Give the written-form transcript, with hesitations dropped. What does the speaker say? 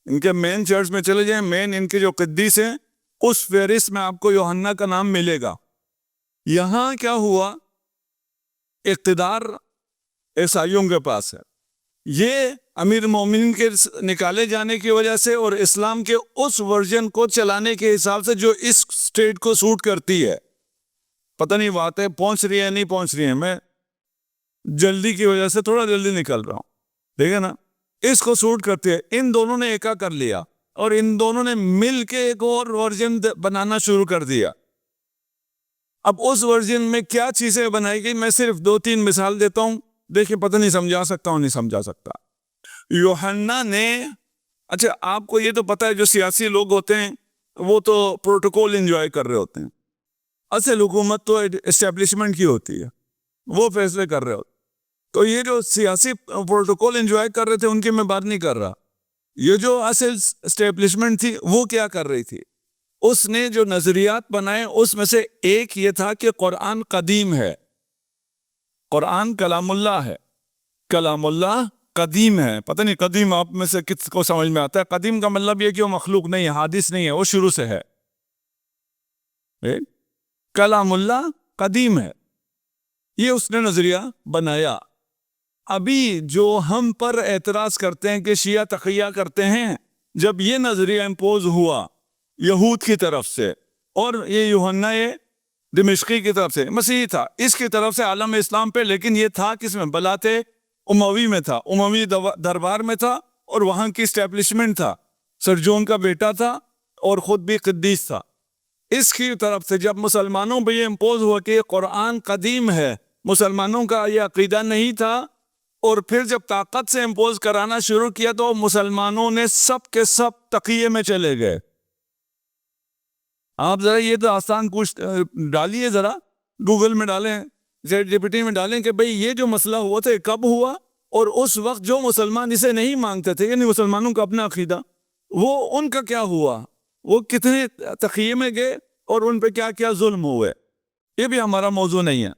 ان کے مین چرچ میں چلے جائیں، مین ان کے جو قدیس ہیں اس فہرست میں آپ کو یوحنا کا نام ملے گا۔ یہاں کیا ہوا، اقتدار عیسائیوں کے پاس ہے، یہ امیر مومنین کے نکالے جانے کی وجہ سے اور اسلام کے اس ورژن کو چلانے کے حساب سے جو اس اسٹیٹ کو سوٹ کرتی ہے۔ پتہ نہیں باتیں پہنچ رہی ہے نہیں پہنچ رہی ہیں، میں جلدی کی وجہ سے تھوڑا جلدی نکل رہا ہوں، ٹھیک ہے نا، اس کو سوٹ کرتی ہے۔ ان دونوں نے ایکا کر لیا اور ان دونوں نے مل کے ایک اور ورژن بنانا شروع کر دیا۔ اب اس ورژن میں کیا چیزیں بنائی گئی، میں صرف 2-3 مثال دیتا ہوں، دیکھیں پتہ نہیں سمجھا سکتا ہوں نہیں سمجھا سکتا۔ یوحنا نے، اچھا آپ کو یہ تو پتہ ہے جو سیاسی لوگ ہوتے ہیں وہ تو پروٹوکول انجوائے کر رہے ہوتے ہیں، اصل حکومت تو اسٹیبلشمنٹ کی ہوتی ہے، وہ فیصلے کر رہے ہوتے۔ تو یہ جو سیاسی پروٹوکول انجوائے کر رہے تھے ان کی میں بات نہیں کر رہا، یہ جو اصل اسٹیبلشمنٹ تھی وہ کیا کر رہی تھی، اس نے جو نظریات بنائے اس میں سے ایک یہ تھا کہ قرآن قدیم ہے، قرآن کلام اللہ ہے، کلام اللہ قدیم ہے۔ پتہ نہیں قدیم آپ میں سے کس کو سمجھ میں آتا ہے؟ قدیم کا مطلب یہ کہ وہ مخلوق نہیں ہے، حادث نہیں ہے، وہ شروع سے ہے۔ کلام اللہ قدیم ہے، یہ اس نے نظریہ بنایا۔ ابھی جو ہم پر اعتراض کرتے ہیں کہ شیعہ تقیہ کرتے ہیں، جب یہ نظریہ امپوز ہوا یہود کی طرف سے، اور یہ یوحنا دمشقی کی طرف سے، مسیحی تھا، اس کی طرف سے عالم اسلام پہ، لیکن یہ تھا کس میں؟ بلات اموی میں تھا، اموی دربار میں تھا، اور وہاں کی اسٹیبلشمنٹ تھا، سرجون کا بیٹا تھا اور خود بھی قدیس تھا۔ اس کی طرف سے جب مسلمانوں پہ یہ امپوز ہوا کہ قرآن قدیم ہے، مسلمانوں کا یہ عقیدہ نہیں تھا، اور پھر جب طاقت سے امپوز کرانا شروع کیا تو مسلمانوں نے سب کے سب تقیے میں چلے گئے۔ آپ ذرا یہ تو آسان پوچھ ڈالیے، ذرا گوگل میں ڈالیں، چیٹ جی پی ٹی میں ڈالیں کہ بھئی یہ جو مسئلہ ہوا تھا کب ہوا، اور اس وقت جو مسلمان اسے نہیں مانگتے تھے، یعنی مسلمانوں کا اپنا عقیدہ، وہ ان کا کیا ہوا، وہ کتنے تقیے میں گئے اور ان پہ کیا کیا ظلم ہوئے۔ یہ بھی ہمارا موضوع نہیں ہے۔